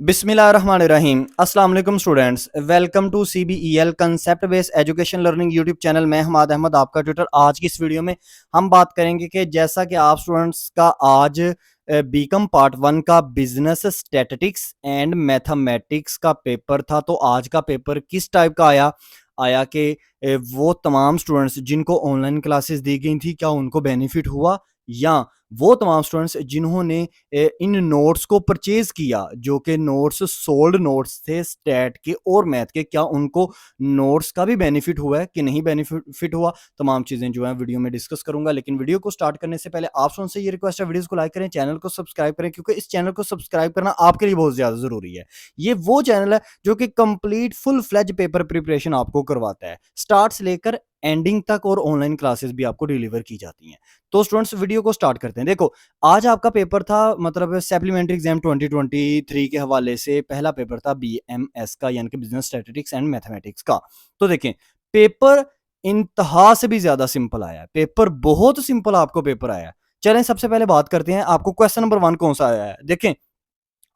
बिस्मिल्लाहिर्रहमानिर्रहीम। अस्सलाम वालेकुम students, welcome to CBEL concept based education learning YouTube channel. मैं हमाद अहमद आपका ट्यूटर। आज की इस वीडियो में हम बात करेंगे कि जैसा कि आप स्टूडेंट्स का आज बीकॉम पार्ट 1 का बिजनेस स्टैटिस्टिक्स एंड मैथमेटिक्स का पेपर था, तो आज का पेपर किस टाइप का आया आया कि वो तमाम स्टूडेंट्स जिनको ऑनलाइन क्लासेस दी गई थी, क्या उनको बेनिफिट हुआ, या वो तमाम स्टूडेंट्स जिन्होंने इन नोट्स को परचेज किया, जो कि नोट्स सोल्ड नोट्स थे स्टैट के और मैथ के, क्या उनको नोट्स का भी बेनिफिट हुआ है कि नहीं बेनिफिट हुआ। तमाम चीज़ें जो है वीडियो में डिस्कस करूंगा, लेकिन वीडियो को स्टार्ट करने से पहले आप से ये रिक्वेस्ट है, वीडियोस को लाइक करें, चैनल को सब्सक्राइब करें, क्योंकि इस चैनल को सब्सक्राइब करना आपके लिए बहुत ज़्यादा ज़रूरी है। ये वो चैनल है जो कि complete full fledge paper preparation आपको करवाता है, स्टार्ट से लेकर एंडिंग तक, और ऑनलाइन क्लासेस भी आपको डिलीवर की जाती हैं। तो स्टूडेंट्स वीडियो को स्टार्ट करते हैं। देखो, आज आपका पेपर था, मतलब सप्लीमेंट्री एग्जाम 2023 के हवाले से पहला पेपर था BMS का, यानी कि बिजनेस स्टैटिस्टिक्स एंड मैथमेटिक्स का। तो देखें, पेपर इंतहा से भी ज्यादा सिंपल आया है, पेपर बहुत सिंपल आपको पेपर आया है। चलें सबसे पहले बात करते हैं, आपको क्वेश्चन नंबर 1 कौन सा आया है। देखें,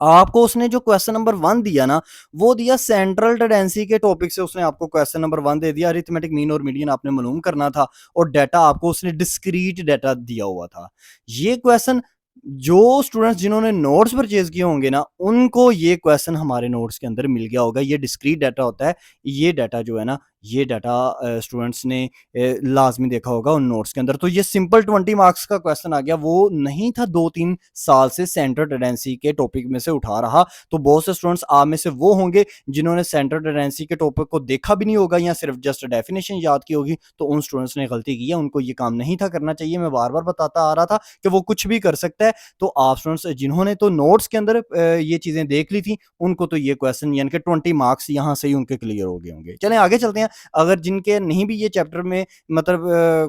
आपको उसने जो क्वेश्चन नंबर 1 दिया ना, वो दिया सेंट्रल टेंडेंसी के टॉपिक से। उसने आपको क्वेश्चन नंबर 1 दे दिया, अरिथमेटिक मीन और मीडियन आपने मालूम करना था, और डाटा आपको उसने डिस्क्रीट डाटा दिया हुआ था। ये क्वेश्चन जो स्टूडेंट्स जिन्होंने नोट्स परचेज किए होंगे ना, उनको ये क्वेश्चन हमारे नोट्स के अंदर मिल गया होगा। ये डिस्क्रीट डाटा होता है, ये डाटा जो है ना, ये डाटा स्टूडेंट्स ने लाजमी देखा होगा उन नोट्स के अंदर। तो ये सिंपल 20 मार्क्स का क्वेश्चन आ गया, वो नहीं था 2-3 साल से सेंट्रल टेंडेंसी के टॉपिक में से उठा रहा। तो बहुत से स्टूडेंट्स आप में से वो होंगे जिन्होंने सेंट्रल टेंडेंसी के टॉपिक को देखा भी नहीं होगा, या सिर्फ जस्ट डेफिनेशन याद की होगी। तो उन स्टूडेंट्स ने गलती की है, उनको ये काम नहीं था करना चाहिए। मैं बार बार बताता आ रहा था कि वो कुछ भी कर सकता है। तो आप स्टूडेंट्स जिन्होंने तो नोट्स के अंदर ये चीजें देख ली थी, उनको तो ये क्वेश्चन यानी कि 20 मार्क्स यहाँ से ही उनके क्लियर हो गए होंगे। चलें आगे चलते हैं। अगर जिनके नहीं भी ये चैप्टर में मतलब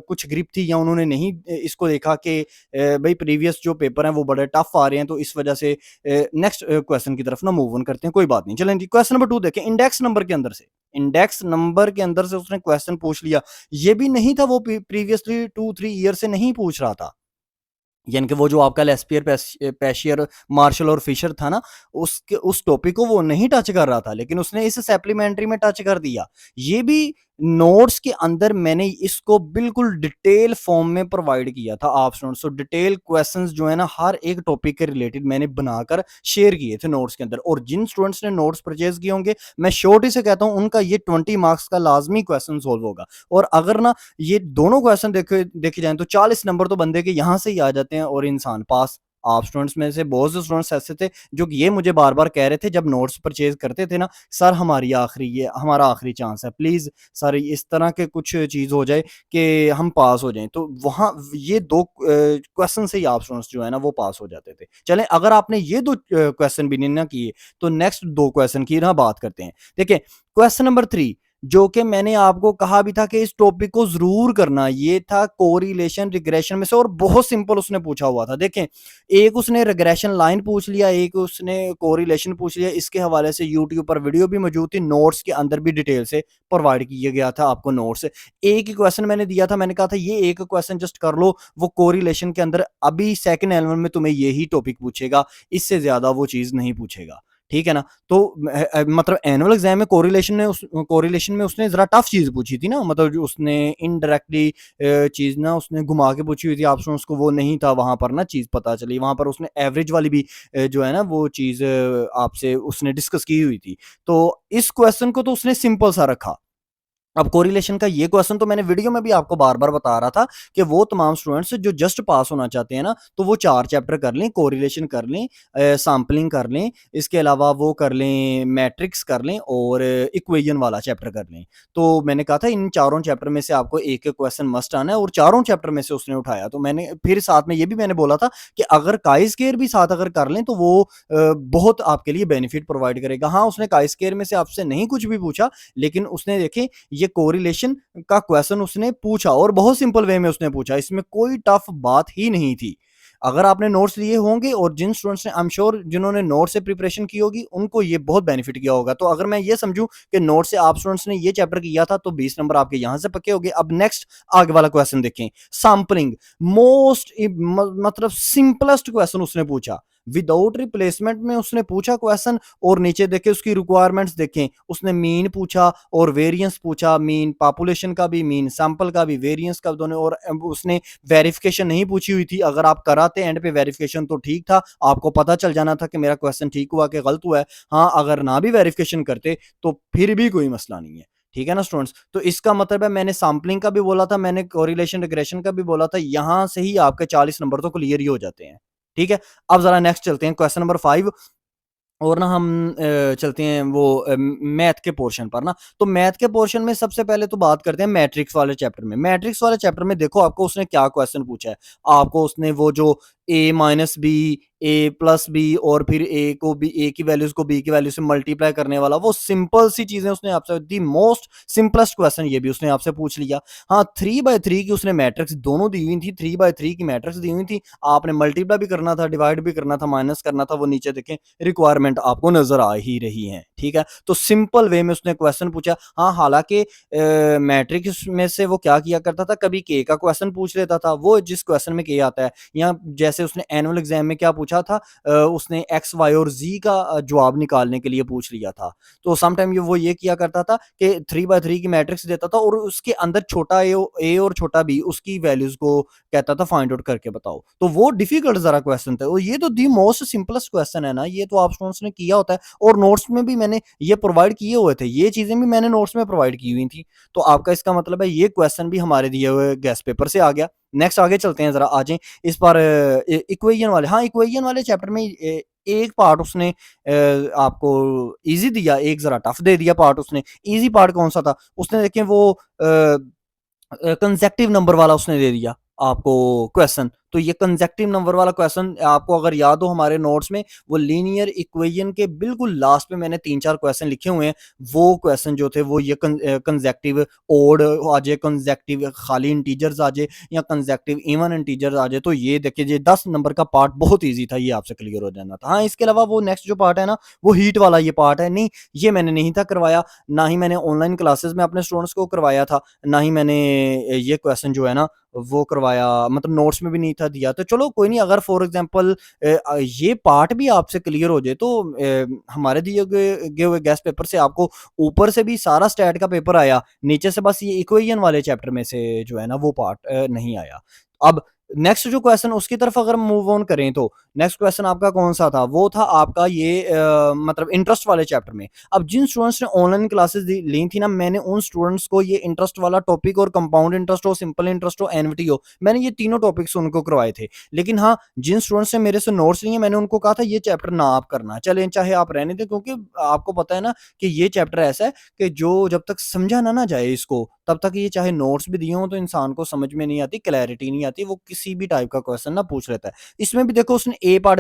कुछ ग्रिप थी, या उन्होंने नहीं इसको देखा कि भाई प्रीवियस जो पेपर हैं वो बड़े टफ आ रहे हैं, तो इस वजह से नेक्स्ट क्वेश्चन की तरफ ना मूव ऑन करते हैं। कोई बात नहीं, चलें जी। क्वेश्चन नंबर 2 देखें, इंडेक्स नंबर के अंदर से। इंडेक्स नंबर के अंदर से उसने क्वेश्चन पूछ लिया। ये भी नहीं था, वो प्रीवियसली 2-3 ईयर से नहीं पूछ रहा था, यानी कि वो जो आपका लेस्पियर, पैशियर, मार्शल और फिशर था ना, उसके उस टॉपिक को वो नहीं टच कर रहा था, लेकिन उसने इस सप्लीमेंट्री में टच कर दिया। ये भी नोट्स के अंदर मैंने इसको बिल्कुल डिटेल फॉर्म में प्रोवाइड किया था आप स्टूडेंट्स। तो डिटेल क्वेश्चंस जो है ना, हर एक टॉपिक के रिलेटेड मैंने बनाकर शेयर किए थे नोट्स के अंदर। और जिन स्टूडेंट्स ने नोट्स परचेज किए होंगे, मैं शॉर्ट ही से कहता हूं, उनका ये 20 मार्क्स का लाजमी क्वेश्चन सोल्व होगा। और अगर ना ये दोनों क्वेश्चन देखे जाएं, तो 40 नंबर तो बंदे के यहां से ही आ जाते हैं और इंसान पास। आप स्टूडेंट्स में से बहुत से स्टूडेंट्स ऐसे थे जो कि ये मुझे बार बार कह रहे थे जब नोट्स परचेज करते थे ना, सर ये हमारा आखिरी चांस है, प्लीज सर इस तरह के कुछ चीज हो जाए कि हम पास हो जाएं। तो वहां ये दो क्वेश्चन से ही आप स्टूडेंट्स जो है ना वो पास हो जाते थे। चलें, अगर आपने ये दो क्वेश्चन भी नहीं ना किए, तो नेक्स्ट दो क्वेश्चन की ना बात करते हैं। देखिए, क्वेश्चन नंबर 3, जो कि मैंने आपको कहा भी था कि इस टॉपिक को जरूर करना, ये था कोरिलेशन रिग्रेशन में से, और बहुत सिंपल उसने पूछा हुआ था। देखें, एक उसने रिग्रेशन लाइन पूछ लिया, एक उसने कोरिलेशन पूछ लिया। इसके हवाले से यूट्यूब पर वीडियो भी मौजूद थी, नोट्स के अंदर भी डिटेल से प्रोवाइड किया गया था आपको नोट्स। एक ही क्वेश्चन मैंने दिया था, मैंने कहा था ये एक क्वेश्चन जस्ट कर लो, वो कोरिलेशन के अंदर अभी सेकंड एलिमेंट में तुम्हें यही टॉपिक पूछेगा, इससे ज्यादा वो चीज नहीं पूछेगा, ठीक है ना। तो मतलब एनुअल एग्जाम में कोरिलेशन में उसने जरा टफ चीज पूछी थी ना, मतलब जो उसने इनडायरेक्टली चीज ना उसने घुमा के पूछी हुई थी आप उसको, वो नहीं था वहां पर ना चीज पता चली। वहां पर उसने एवरेज वाली भी जो है ना वो चीज आपसे उसने डिस्कस की हुई थी। तो इस क्वेश्चन को तो उसने सिंपल सा रखा। अब कोरिलेशन का ये क्वेश्चन तो मैंने वीडियो में भी आपको बार बार बता रहा था कि वो तमाम स्टूडेंट्स जो जस्ट पास होना चाहते हैं ना, तो वो 4 चैप्टर कर लें, कोरिलेशन कर लें, सैम्पलिंग कर लें, इसके अलावा वो कर लें, मैट्रिक्स कर लें, और इक्वेशन वाला चैप्टर कर लें। तो मैंने कहा था इन चारों चैप्टर में से आपको एक एक क्वेश्चन मस्ट आना है, और चारों चैप्टर में से उसने उठाया। तो मैंने फिर साथ में ये भी मैंने बोला था कि अगर काई स्केयर भी साथ अगर कर लें, तो वो बहुत आपके लिए बेनिफिट प्रोवाइड करेगा। हाँ, उसने काई स्केयर में से आपसे नहीं कुछ भी पूछा, लेकिन उसने देखें ये कोरिलेशन का क्वेश्चन उसने पूछा, और बहुत सिंपल वे में उसने पूछा, इसमें कोई टफ बात ही नहीं थी। अगर आपने नोट्स लिए होंगे, और जिन स्टूडेंट्स ने आई एम श्योर जिन्होंने नोट से प्रिपरेशन की होगी, उनको ये बहुत बेनिफिट किया होगा। तो अगर मैं ये समझूं कि नोट से आप स्टूडेंट्स ने ये चैप्टर किया था, तो 20 नंबर आपके यहां से पक्के हो गए। अब नेक्स्ट आगे वाला क्वेश्चन देखें, सैम्पलिंग, मोस्ट मतलब सिंपलेस्ट क्वेश्चन उसने पूछा। विदाउट रिप्लेसमेंट में उसने पूछा क्वेश्चन, और नीचे देखे उसकी रिक्वायरमेंट्स देखें, उसने मीन पूछा और वेरिएंस पूछा, मीन पॉपुलेशन का भी, मीन सैंपल का भी, वेरिएंस का भी दोनों, और उसने वेरिफिकेशन नहीं पूछी हुई थी। अगर आप कराते एंड पे वेरिफिकेशन तो ठीक था, आपको पता चल जाना था कि मेरा क्वेश्चन ठीक हुआ कि गलत हुआ है। हाँ, अगर ना भी वेरिफिकेशन करते तो फिर भी कोई मसला नहीं है। ठीक है ना स्टूडेंट्स? तो इसका मतलब है, मैंने सैंपलिंग का भी बोला था, मैंने कोरिलेशन रिग्रेशन का भी बोला था, यहां से ही आपके 40 नंबर तो क्लियर ही हो जाते हैं। ठीक है, अब जरा नेक्स्ट चलते हैं क्वेश्चन नंबर 5, और ना हम चलते हैं वो मैथ के पोर्शन पर ना। तो मैथ के पोर्शन में सबसे पहले तो बात करते हैं मैट्रिक्स वाले चैप्टर में। मैट्रिक्स वाले चैप्टर में देखो आपको उसने क्या क्वेश्चन पूछा है। आपको उसने वो जो ए माइनस बी, ए प्लस बी, और फिर ए को बी, ए की वैल्यूज को बी की वैल्यू से मल्टीप्लाई करने वाला, वो सिंपल सी चीजें उसने आपसे, दी मोस्ट सिंपलेस्ट क्वेश्चन ये भी उसने आपसे पूछ लिया। हाँ, 3/3 की उसने मैट्रिक्स दोनों दी हुई थी, 3/3 की मैट्रिक्स दी हुई थी, आपने मल्टीप्लाई भी करना था, डिवाइड भी करना था, माइनस करना था, वो नीचे देखें रिक्वायरमेंट आपको नजर आ ही रही है। ठीक है, तो सिंपल वे में उसने क्वेश्चन पूछा। हाँ, हालांकि मैट्रिक्स में से वो क्या किया करता था, कभी के का क्वेश्चन पूछ लेता था, वो जिस क्वेश्चन में के आता है, या जैसे उसने एनुअल एग्जाम में क्या पूछा था, उसने एक्स वाई और जी का जवाब निकालने के लिए पूछ लिया था। तो समटाइम वो ये किया करता था कि 3/3 की मैट्रिक्स देता था, और उसके अंदर छोटा ए और छोटा बी, उसकी वैल्यूज को कहता था फाइंड आउट करके बताओ। तो वो डिफिकल्ट जरा क्वेश्चन था, और ये तो दी मोस्ट सिंपलेस्ट क्वेश्चन है ना, ये तो आप स्टूडेंट्स ने किया होता है, और नोट्स में भी मैंने ये प्रोवाइड किए हुए थे, ये चीजें भी मैंने नोट्स में प्रोवाइड की हुई थी। तो आपका इसका मतलब है ये क्वेश्चन भी हमारे दिए हुए गेस्ट पेपर से आ गया। नेक्स्ट आगे चलते हैं, जरा आ जाए इस पर इक्वेशन वाले। हाँ, इक्वेशन वाले चैप्टर में एक पार्ट उसने आपको इजी दिया, एक जरा टफ दे दिया पार्ट उसने। इजी पार्ट कौन सा था, उसने देखें वो कंसेक्टिव नंबर वाला उसने दे दिया आपको क्वेश्चन। तो ये कंसेक्टिव नंबर वाला क्वेश्चन आपको अगर याद हो हमारे नोट्स में, वो लीनियर इक्वेशन के बिल्कुल लास्ट पे मैंने 3-4 क्वेश्चन लिखे हुए हैं। वो क्वेश्चन जो थे वो ये कंसेक्टिव ओड आ जाए, कंसेक्टिव खाली इंटीजर्स आ जाए, या कंसेक्टिव इवन इंटीजर्स आ जाए। तो ये देखिए, ये 10 नंबर का पार्ट बहुत ईजी था, ये आपसे क्लियर हो जाना था। हाँ, इसके अलावा वो नेक्स्ट जो पार्ट है ना, वो हीट वाला ये पार्ट है, नहीं ये मैंने नहीं था करवाया, ना ही मैंने ऑनलाइन क्लासेस में अपने स्टूडेंट्स को करवाया था, ना ही मैंने ये क्वेश्चन जो है ना वो करवाया, मतलब नोट्स में भी नहीं था दिया। तो चलो कोई नहीं, अगर फॉर एग्जांपल ये पार्ट भी आपसे क्लियर हो जाए, तो हमारे दिए गए हुए गेस्ट पेपर से आपको ऊपर से भी सारा स्टैट का पेपर आया, नीचे से बस ये इक्वेशन वाले चैप्टर में से जो है ना वो पार्ट नहीं आया। अब नेक्स्ट जो क्वेश्चन उसकी तरफ अगर मूव ऑन करें, तो नेक्स्ट क्वेश्चन आपका कौन सा था, वो था आपका ये मतलब इंटरेस्ट वाले चैप्टर में। अब जिन स्टूडेंट्स ने ऑनलाइन क्लासेस ली थी ना, मैंने उन स्टूडेंट्स को ये इंटरेस्ट वाला टॉपिक, और कंपाउंड इंटरेस्ट हो, सिंपल इंटरेस्ट हो, एनविटी हो, मैंने ये तीनों टॉपिक्स उनको करवाए थे। लेकिन हाँ, जिन स्टूडेंट्स ने मेरे से नोट्स लिए, मैंने उनको कहा था ये चैप्टर ना आप करना, चले चाहे आप रहने दें, क्योंकि आपको पता है ना कि ये चैप्टर ऐसा है कि जो जब तक समझा ना जाए इसको, तब तक ये चाहे नोट्स भी दिए हों तो इंसान को समझ में नहीं आती, क्लैरिटी नहीं आती, वो किसी भी टाइप का क्वेश्चन ना पूछ लेता है। इसमें भी देखो उसने ए पार्ट,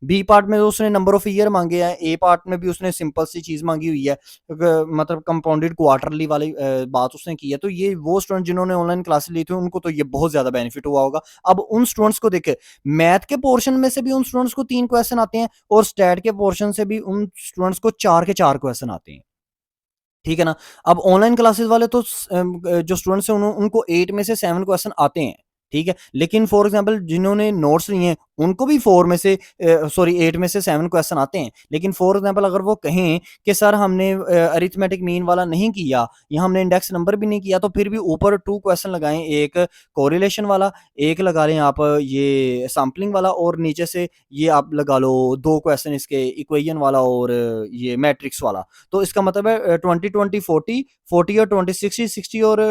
बी पार्ट में तो उसने नंबर ऑफ ईयर मांगे हैं, ए पार्ट में भी उसने सिंपल सी चीज मांगी हुई है, मतलब कंपाउंडेड क्वार्टरली वाली बात उसने की है। तो ये वो स्टूडेंट जिन्होंने ऑनलाइन क्लासेस ली थी, उनको तो ये बहुत ज्यादा बेनिफिट हुआ होगा। अब उन स्टूडेंट्स को देखे, मैथ के पोर्शन में से भी उन स्टूडेंट्स को 3 क्वेश्चन आते हैं, और स्टैट के पोर्शन से भी उन स्टूडेंट्स को 4 के 4 क्वेश्चन आते हैं। ठीक है ना? अब ऑनलाइन क्लासेस वाले तो जो स्टूडेंट्स हैं उनको 8 में से 7 क्वेश्चन आते हैं, ठीक है? लेकिन फॉर एग्जांपल जिन्होंने नोट्स लिए हैं, उनको भी 4 में से सॉरी 8 में से 7 क्वेश्चन आते हैं। लेकिन फॉर एग्जांपल अगर वो कहें कि सर हमने अरिथमेटिक मीन वाला नहीं किया, या हमने इंडेक्स नंबर भी नहीं किया, तो फिर भी ऊपर 2 क्वेश्चन लगाएँ, एक कोरिलेशन वाला, एक लगा लें आप ये सैंपलिंग वाला, और नीचे से ये आप लगा लो 2 क्वेश्चन इसके इक्वेशन वाला और ये मैट्रिक्स वाला। तो इसका मतलब है 20-20-40, 40 और 20-60, 60 और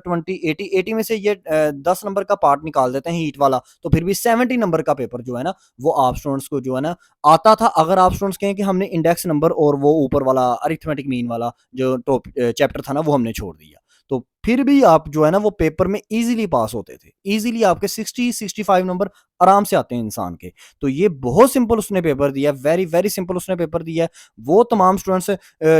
20-80, 80 में से ये 10 नंबर का पार्ट निकाल देते हैं हीट वाला, तो फिर भी 70 नंबर का पेपर जो है ना, वो आप स्टूडेंट्स को जो है ना आता था। अगर आप स्टूडेंट्स कहें कि हमने इंडेक्स नंबर और वो ऊपर वाला अरिथमेटिक मीन वाला जो चैप्टर था ना, वो हमने छोड़ दिया, तो फिर भी आप जो है ना वो पेपर में इजीली पास होते थे। इजीली आपके 60-65 नंबर आराम से आते हैं इंसान के। तो ये बहुत सिंपल उसने पेपर दिया, वेरी वेरी सिंपल उसने पेपर दिया है। वो तमाम स्टूडेंट्स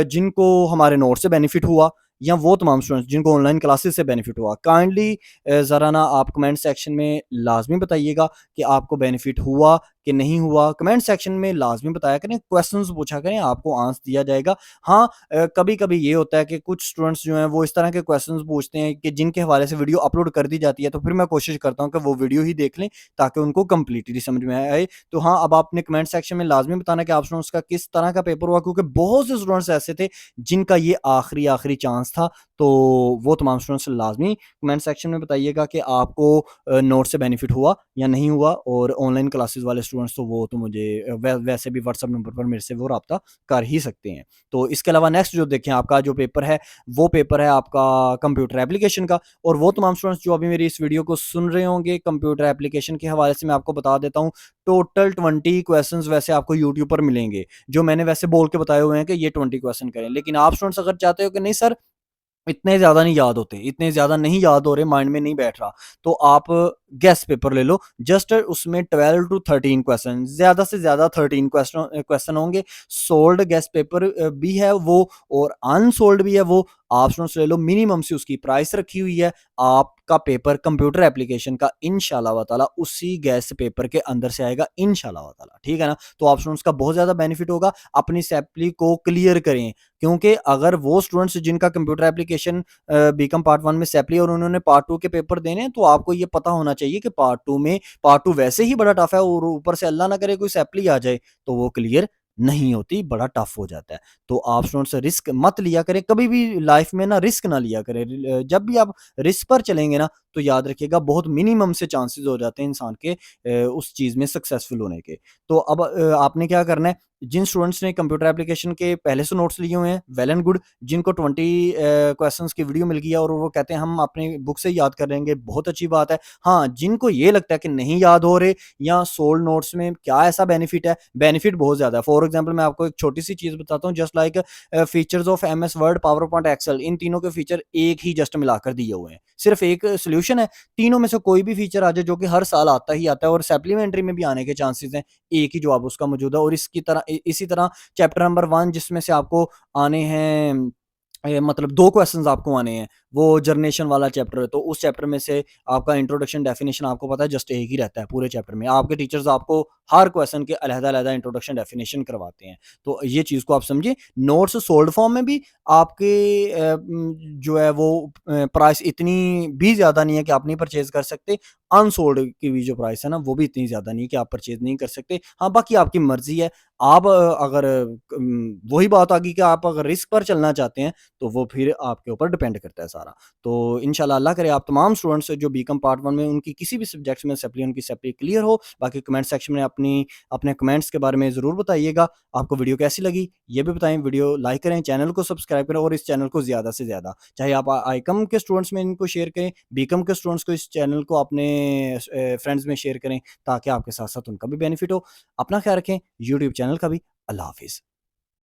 जिनको हमारे नोट से बेनिफिट हुआ, या वो तमाम स्टूडेंट्स जिनको ऑनलाइन क्लासेस से बेनिफिट हुआ, काइंडली ज़रा ना आप कमेंट सेक्शन में लाजमी बताइएगा कि आपको बेनिफिट हुआ कि नहीं हुआ, कमेंट सेक्शन में लाज़मी बताया करें, क्वेश्चंस पूछा करें, आपको आंसर दिया जाएगा। हाँ, कभी-कभी ये होता है कि कुछ स्टूडेंट्स जो हैं वो इस तरह के क्वेश्चंस पूछते हैं कि जिनके हवाले से वीडियो अपलोड कर दी जाती है, तो फिर मैं कोशिश करता हूँ कि वो वीडियो ही देख लें ताकि उनको कंप्लीटली समझ में आए। तो हाँ, अब आपने कमेंट सेक्शन में लाज़मी बताना कि आप स्टूडेंट्स का किस तरह का पेपर हुआ, क्योंकि बहुत से स्टूडेंट्स ऐसे थे जिनका ये आखिरी चांस था। तो वो तमाम स्टूडेंट्स लाज़मी कमेंट सेक्शन में बताइएगा कि आपको नोट से बेनिफिट हुआ या नहीं हुआ। और ऑनलाइन क्लासेस वाले स्टूडेंट्स तो वो तो मुझे वैसे भी व्हाट्सएप नंबर पर मेरे से वो राब्ता कर ही सकते हैं। तो इसके अलावा नेक्स्ट जो देखें, आपका जो पेपर है, वो पेपर है आपका कंप्यूटर एप्लीकेशन का। और वो तमाम स्टूडेंट्स जो अभी मेरी इस वीडियो को सुन रहे होंगे, कंप्यूटर एप्लीकेशन के हवाले से मैं आपको बता देता हूँ, टोटल 20 क्वेश्चंस वैसे आपको यूट्यूब पर मिलेंगे, जो मैंने वैसे बोल के बताए हुए हैं कि ये 20 क्वेश्चन करें। लेकिन आप स्टूडेंट्स अगर चाहते हो कि नहीं सर, इतने ज़्यादा नहीं याद होते, इतने ज़्यादा नहीं याद हो रहे, माइंड में नहीं बैठ रहा, तो आप गेस पेपर ले लो। जस्ट उसमें 12 टू 13 क्वेश्चन, ज़्यादा से ज़्यादा 13 क्वेश्चन होंगे। सोल्ड गेस पेपर भी है वो, और अनसोल्ड भी है वो। आप स्टूडेंट्स ले लो, मिनिमम से उसकी प्राइस रखी हुई है। आपका पेपर कंप्यूटर एप्लीकेशन का इंशाल्लाह व ताला उसी गैस पेपर के अंदर से आएगा इंशाल्लाह व ताला, ठीक है ना? तो आप स्टूडेंट्स का बहुत ज़्यादा बेनिफिट होगा। अपनी सैप्ली को क्लियर करें, क्योंकि अगर वो स्टूडेंट्स जिनका कंप्यूटर एप्लीकेशन बीकॉम पार्ट 1 में सैप्ली और उन्होंने पार्ट 2 के पेपर देने हैं, तो आपको ये पता होना चाहिए कि पार्ट 2 वैसे ही बड़ा टफ है, और ऊपर से अल्लाह ना करे कोई सैप्ली आ जाए, तो वो क्लियर नहीं होती, बड़ा टफ हो जाता है। तो आप स्टूडेंट्स रिस्क मत लिया करें, कभी भी लाइफ में ना रिस्क ना लिया करें। जब भी आप रिस्क पर चलेंगे ना, तो याद रखिएगा बहुत मिनिमम से चांसेस हो जाते हैं इंसान के उस चीज़ में सक्सेसफुल होने के। तो अब आपने क्या करना है, जिन स्टूडेंट्स ने कंप्यूटर एप्लीकेशन के पहले से नोट्स लिए हुए हैं, वेल एंड गुड। जिनको 20 क्वेश्चंस की वीडियो मिल गई है और वो कहते हैं हम अपनी बुक से याद कर लेंगे, बहुत अच्छी बात है। हाँ, जिनको ये लगता है कि नहीं याद हो रहे या सोल्ड नोट्स में क्या ऐसा बेनिफिट है, बेनिफिट बहुत ज़्यादा है। फॉर एग्जांपल मैं आपको एक छोटी-सी चीज़ बताता हूँ, just like features of MS Word, PowerPoint, Excel, इन तीनों के फीचर एक ही जस्ट मिलाकर दिए हुए हैं। सिर्फ एक सॉल्यूशन है, तीनों में से कोई भी फीचर आ जाए जो कि हर साल आता ही आता है और सप्लीमेंट्री में भी आने के चांसेस हैं, एक ही जवाब उसका मौजूद है। और इसकी तरह इसी तरह चैप्टर नंबर 1 जिसमें से आपको आने हैं मतलब 2 क्वेश्चंस आपको आने हैं, वो जर्नेशन वाला चैप्टर है, तो उस चैप्टर में से आपका इंट्रोडक्शन, डेफिनिशन आपको पता है जस्ट एक ही रहता है पूरे चैप्टर में। आपके टीचर्स आपको हर क्वेश्चन के अलग-अलग इंट्रोडक्शन, डेफिनिशन करवाते हैं। तो ये चीज़ को आप समझिए। नोट्स सोल्ड फॉर्म में भी आपके जो है वो प्राइस इतनी भी ज़्यादा नहीं है कि आप नहीं परचेज़ कर सकते। अनसोल्ड की भी जो प्राइस है ना, वो भी इतनी ज़्यादा नहीं है कि आप परचेज़ नहीं कर सकते। हाँ, बाकी आपकी मर्ज़ी है। आप अगर वही बात आ गई कि आप अगर रिस्क पर चलना चाहते हैं, तो वो फिर आपके ऊपर डिपेंड करता है सारा। तो इंशाल्लाह अल्लाह करे आप तमाम स्टूडेंट्स जो बीकॉम पार्ट 1 में उनकी किसी भी सब्जेक्ट्स में सप्ली, उनकी सप्ली क्लियर हो। बाकी कमेंट सेक्शन में अपने कमेंट्स के बारे में ज़रूर बताइएगा। आपको वीडियो कैसी लगी, ये भी बताएँ। वीडियो लाइक करें, चैनल को सब्सक्राइब करें और इस चैनल को ज़्यादा से ज़्यादा, चाहे आप आईकॉम के स्टूडेंट्स में इनको शेयर करें, बीकॉम के स्टूडेंट्स को इस चैनल को अपने फ्रेंड्स में शेयर करें, ताकि आपके साथ-साथ उनका भी बेनिफिट हो। अपना ख्याल रखें, यूट्यूब चैनल का भी। अल्लाह हाफ़िज़।